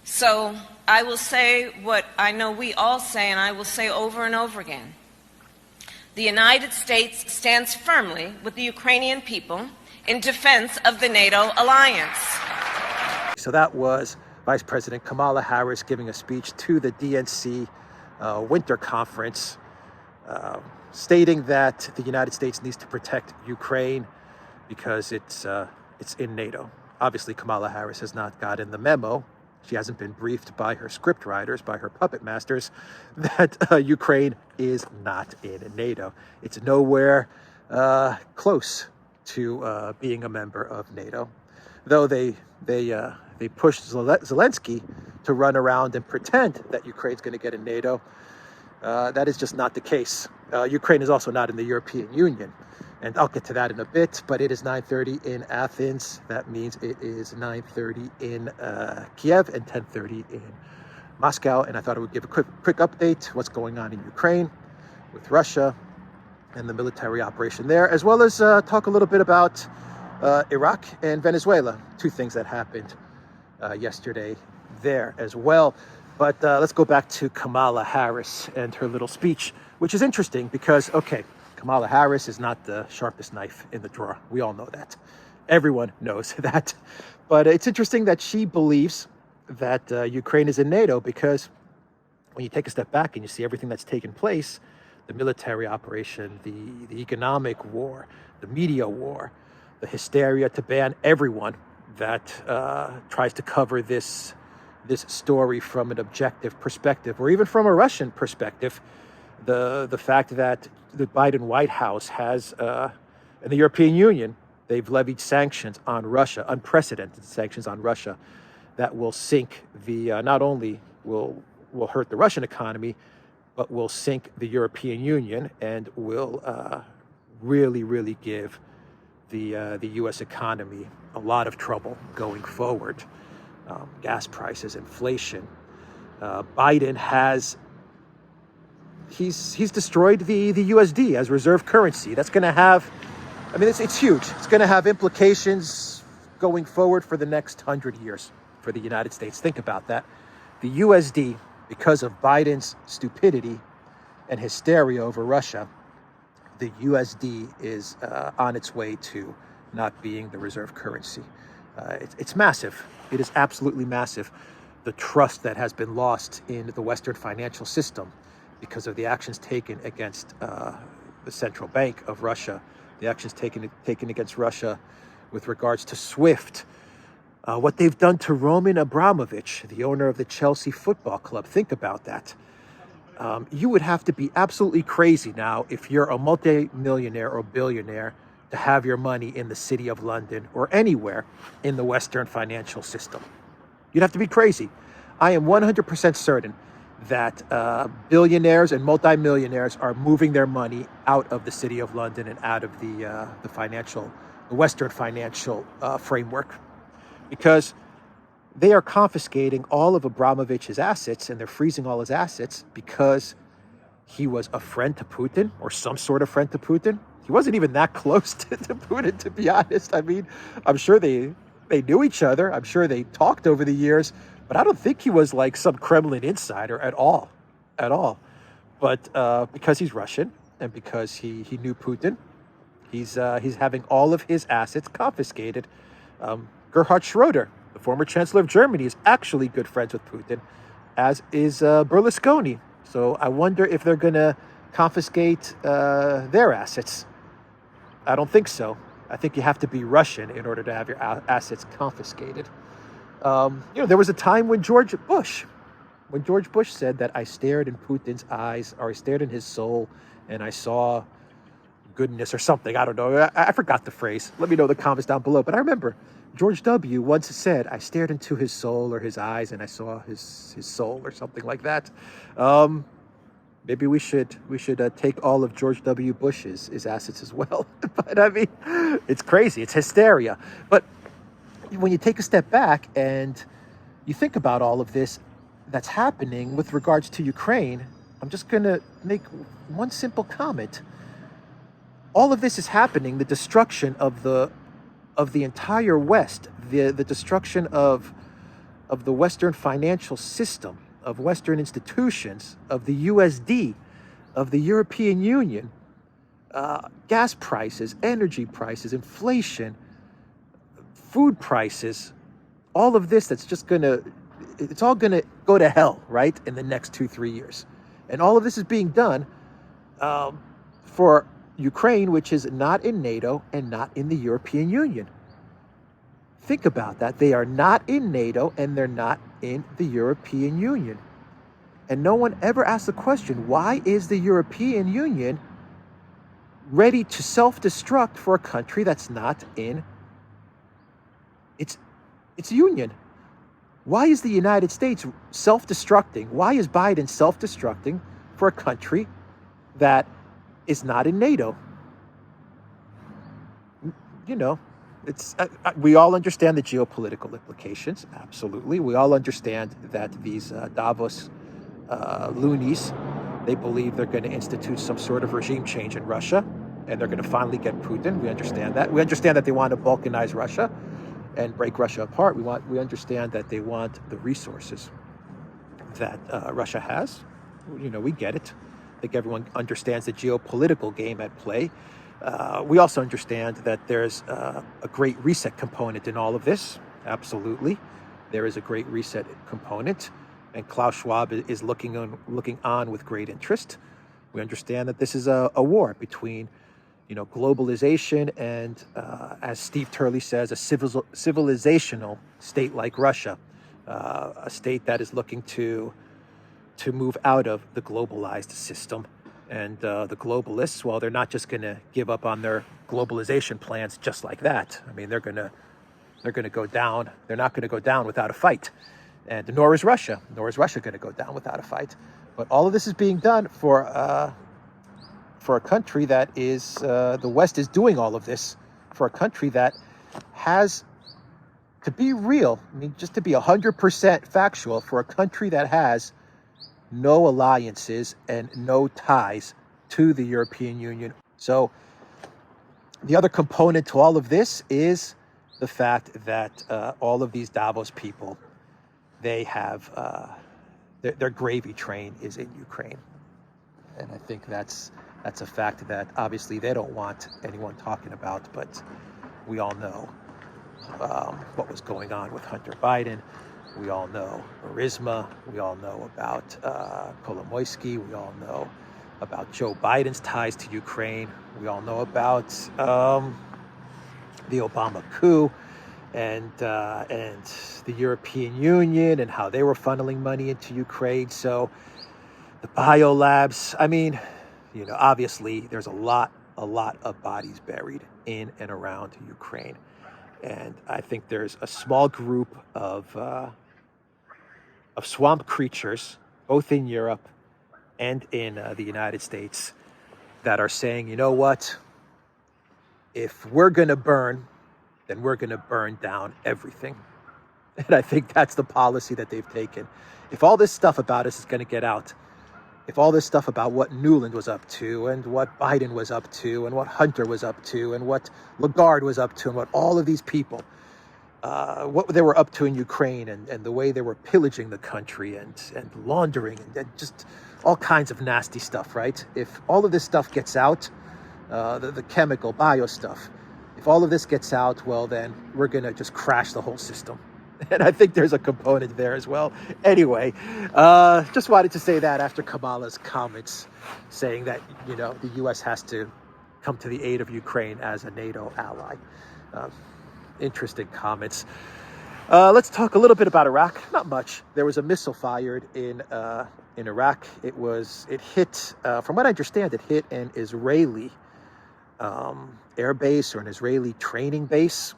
So I will say what I know we all say, and I will say over and over again. The United States stands firmly with the Ukrainian people in defense of the NATO alliance. So that was Vice President Kamala Harris giving a speech to the DNC Winter Conference, stating that the United States needs to protect Ukraine because it's in NATO. Obviously, Kamala Harris has not gotten the memo. She hasn't been briefed by her script writers, by her puppet masters, that Ukraine is not in NATO. It's nowhere close to being a member of NATO, though they pushed Zelensky to run around and pretend that Ukraine's going to get in NATO. That is just not the case. Ukraine is also not in the European Union, and I'll get to that in a bit, but it is 9:30 in Athens. That means it is 9:30 in Kiev and 10:30 in Moscow, and I thought I would give a quick update what's going on in Ukraine with Russia and the military operation there, as well as talk a little bit about Iraq and Venezuela, two things that happened yesterday there as well. But let's go back to Kamala Harris and her little speech, which is interesting because, okay, Kamala Harris is not the sharpest knife in the drawer. We all know that. Everyone knows that. But it's interesting that she believes that Ukraine is in NATO because when you take a step back and you see everything that's taken place, the military operation, the economic war, the media war, the hysteria to ban everyone that tries to cover this story from an objective perspective, or even from a Russian perspective, the fact that the Biden White House has, and the European Union, they've levied sanctions on Russia, unprecedented sanctions on Russia, that will sink not only will hurt the Russian economy, but will sink the European Union and will really give the U.S. economy a lot of trouble going forward. Gas prices, inflation. Biden has he's destroyed the USD as reserve currency. That's going to have, I mean, it's huge. It's going to have implications going forward for the next 100 years for the United States. Think about that. The USD, because of Biden's stupidity and hysteria over Russia, the USD is on its way to not being the reserve currency. It's massive. It is absolutely massive. The trust that has been lost in the Western financial system because of the actions taken against the central bank of Russia, the actions taken against Russia with regards to SWIFT, what they've done to Roman Abramovich, the owner of the Chelsea Football Club. Think about that. You would have to be absolutely crazy now if you're a multi-millionaire or billionaire to have your money in the city of London or anywhere in the Western financial system. You'd have to be crazy. I am 100% certain that billionaires and multimillionaires are moving their money out of the city of London and out of the Western financial framework, because they are confiscating all of Abramovich's assets, and they're freezing all his assets because he was a friend to Putin, or some sort of friend to Putin. He wasn't even that close to Putin, to be honest. I mean, I'm sure they knew each other. I'm sure they talked over the years, but I don't think he was like some Kremlin insider at all. But because he's Russian and because he knew Putin, he's having all of his assets confiscated. Gerhard Schroeder, the former chancellor of Germany, is actually good friends with Putin, as is Berlusconi. So I wonder if they're going to confiscate their assets. I don't think so. I think you have to be Russian in order to have your assets confiscated. There was a time when George Bush said that I stared in Putin's eyes, or I stared in his soul, and I saw goodness or something. I don't know. I forgot the phrase. Let me know in the comments down below. But I remember George W. once said, I stared into his soul or his eyes and I saw his soul or something like that. Maybe we should take all of George W. Bush's assets as well. But I mean, it's crazy. It's hysteria. But when you take a step back and you think about all of this that's happening with regards to Ukraine, I'm just going to make one simple comment. All of this is happening, the destruction of the entire West, the destruction of of the Western financial system, of Western institutions, of the USD, of the European Union, gas prices, energy prices, inflation, food prices, all of this that's just it's all gonna go to hell, right, in the next 2-3 years. And all of this is being done for Ukraine, which is not in NATO and not in the European Union. Think about that. They are not in NATO and they're not in the European Union. And no one ever asked the question, why is the European Union ready to self-destruct for a country that's not in its union? Why is the United States self-destructing? Why is Biden self-destructing for a country that is not in NATO? You know, we all understand the geopolitical implications, absolutely. We all understand that these Davos loonies, they believe they're going to institute some sort of regime change in Russia, and they're going to finally get Putin. We understand that. We understand that they want to balkanize Russia and break Russia apart. We understand that they want the resources that Russia has. You know, we get it. I think everyone understands the geopolitical game at play. We also understand that there's a great reset component in all of this. Absolutely. There is a great reset component, and Klaus Schwab is looking on with great interest. We understand that this is a war between, you know, globalization and, as Steve Turley says, a civilizational state like Russia, a state that is looking to move out of the globalized system. And the globalists, well, they're not just going to give up on their globalization plans just like that. I mean, they're going to go down. They're not going to go down without a fight. And nor is Russia. Nor is Russia going to go down without a fight. But all of this is being done for a country that is, the West is doing all of this for a country that has, to be real, I mean, just to be 100% factual, for a country that has no alliances and no ties to the European Union. So the other component to all of this is the fact that all of these Davos people, they have, their gravy train is in Ukraine. And I think that's a fact that obviously they don't want anyone talking about, but we all know what was going on with Hunter Biden. We all know Burisma. We all know about Kolomoisky. We all know about Joe Biden's ties to Ukraine. We all know about the Obama coup and the European Union and how they were funneling money into Ukraine. So the biolabs, I mean, you know, obviously there's a lot of bodies buried in and around Ukraine. And I think there's a small group of swamp creatures, both in Europe and in the United States, that are saying, you know what? If we're going to burn, then we're going to burn down everything. And I think that's the policy that they've taken. If all this stuff about us is going to get out, if all this stuff about what Newland was up to and what Biden was up to and what Hunter was up to and what Lagarde was up to and what all of these people, what they were up to in Ukraine and the way they were pillaging the country and laundering and just all kinds of nasty stuff, right? If all of this stuff gets out, the chemical, bio stuff, if all of this gets out, well, then we're going to just crash the whole system. And I think there's a component there as well. Anyway, just wanted to say that after Kamala's comments saying that, you know, the U.S. has to come to the aid of Ukraine as a NATO ally. Interesting comments. Let's talk a little bit about Iraq. Not much. There was a missile fired in Iraq. It hit, from what I understand, it hit an Israeli air base or an Israeli training base.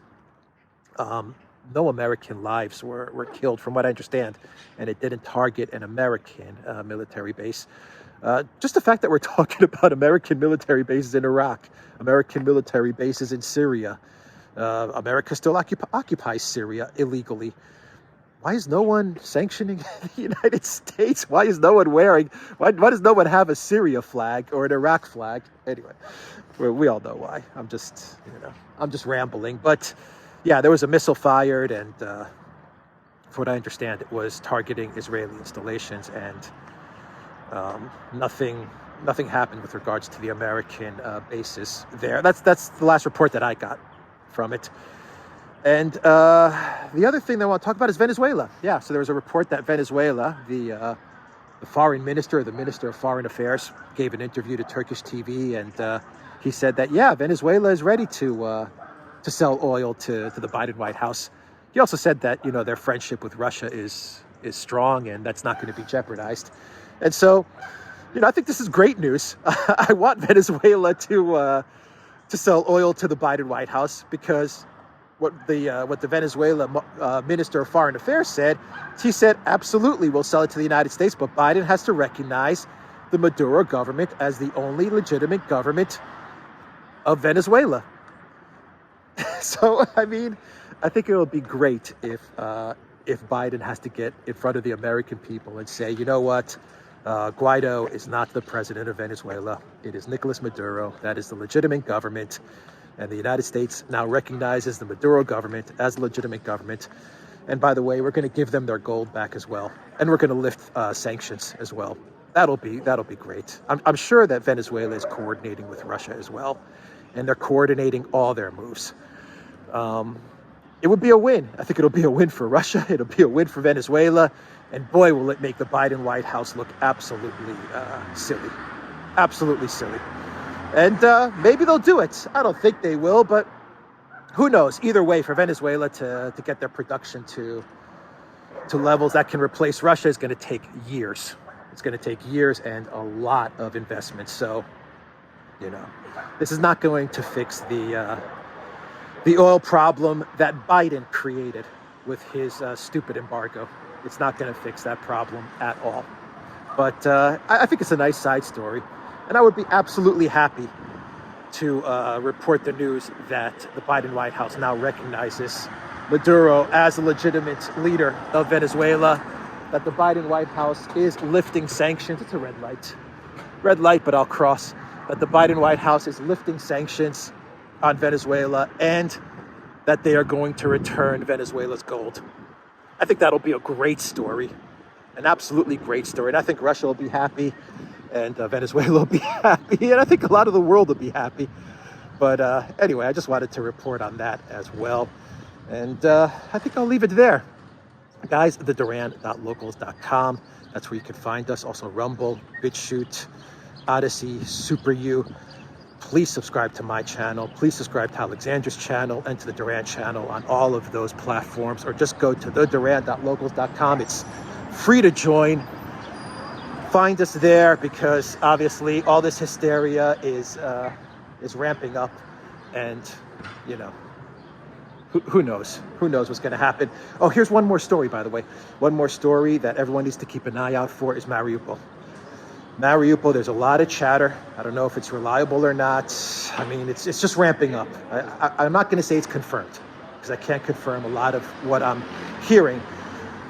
No American lives were killed, from what I understand, and it didn't target an American military base. Just the fact that we're talking about American military bases in Iraq, American military bases in Syria, America still occupies Syria illegally. Why is no one sanctioning the United States? Why is no one why does no one have a Syria flag or an Iraq flag? Anyway, we all know why. I'm just rambling. But yeah, there was a missile fired, and from what I understand, it was targeting Israeli installations, and nothing happened with regards to the American bases there. That's the last report that I got from it. And the other thing that I want to talk about is Venezuela. Yeah, so there was a report that Venezuela, the foreign minister, or the Minister of Foreign Affairs, gave an interview to Turkish TV, and he said that, yeah, Venezuela is ready to sell oil to the Biden White House. He also said that, you know, their friendship with Russia is strong, and that's not going to be jeopardized. And so, you know, I think this is great news. I want Venezuela to sell oil to the Biden White House, because what the Venezuela Minister of Foreign Affairs said, he said, absolutely, we'll sell it to the United States, but Biden has to recognize the Maduro government as the only legitimate government of Venezuela. So, I mean, I think it will be great if Biden has to get in front of the American people and say, you know what, Guaido is not the president of Venezuela. It is Nicolas Maduro. That is the legitimate government. And the United States now recognizes the Maduro government as a legitimate government. And by the way, we're going to give them their gold back as well. And we're going to lift sanctions as well. That'll be great. I'm sure that Venezuela is coordinating with Russia as well. And they're coordinating all their moves. It would be a win. I think it'll be a win for Russia. It'll be a win for Venezuela. And boy, will it make the Biden White House look absolutely silly. Absolutely silly. And maybe they'll do it. I don't think they will, but who knows? Either way, for Venezuela to get their production to levels that can replace Russia is going to take years. It's going to take years and a lot of investment. So, you know, this is not going to fix the oil problem that Biden created with his stupid embargo. It's not going to fix that problem at all. But I think it's a nice side story. And I would be absolutely happy to report the news that the Biden White House now recognizes Maduro as a legitimate leader of Venezuela, that the Biden White House is lifting sanctions. It's a red light, but I'll cross. That the Biden White House is lifting sanctions on Venezuela, and that they are going to return Venezuela's gold. I think that'll be a great story, an absolutely great story. And I think Russia will be happy, and Venezuela will be happy, and I think a lot of the world will be happy. But anyway, I just wanted to report on that as well. And I think I'll leave it there. Guys, the Duran.locals.com. That's where you can find us. Also Rumble, BitChute, ODYSEE, SuperU. Please subscribe to my channel. Please subscribe to Alexandra's channel and to the Duran channel on all of those platforms. Or just go to theduran.locals.com. It's free to join. Find us there, because obviously all this hysteria is ramping up, and you know, who knows what's going to happen. Oh, here's one more story, by the way. One more story that everyone needs to keep an eye out for is Mariupol. There's a lot of chatter. I don't know if it's reliable or not. I mean, it's just ramping up. I'm not going to say it's confirmed, because I can't confirm a lot of what I'm hearing.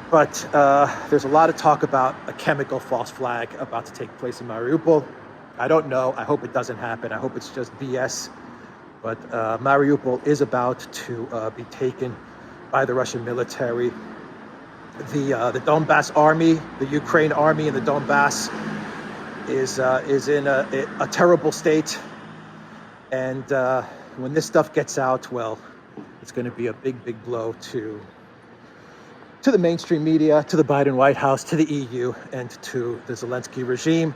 But there's a lot of talk about a chemical false flag about to take place in Mariupol. I don't know. I hope it doesn't happen. I hope it's just BS. But Mariupol is about to be taken by the Russian military. The Donbass army, the Ukraine army in the Donbass is in a terrible state. And when this stuff gets out, well, it's going to be a big blow to the mainstream media, to the Biden White House, to the EU, and to the Zelensky regime.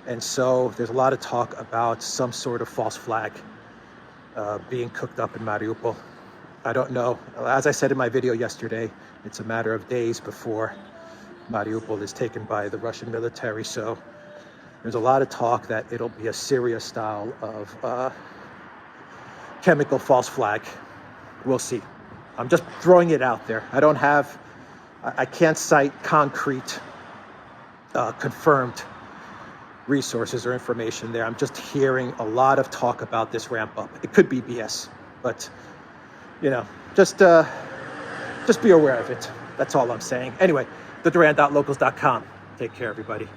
And so there's a lot of talk about some sort of false flag being cooked up in Mariupol. I don't know. As I said in my video yesterday, it's a matter of days before Mariupol is taken by the Russian military. So there's a lot of talk that it'll be a Syria style of chemical false flag. We'll see. I'm just throwing it out there. I can't cite concrete, confirmed resources or information there. I'm just hearing a lot of talk about this ramp up. It could be BS, but you know, just be aware of it. That's all I'm saying. Anyway, theduran.locals.com. Take care, everybody.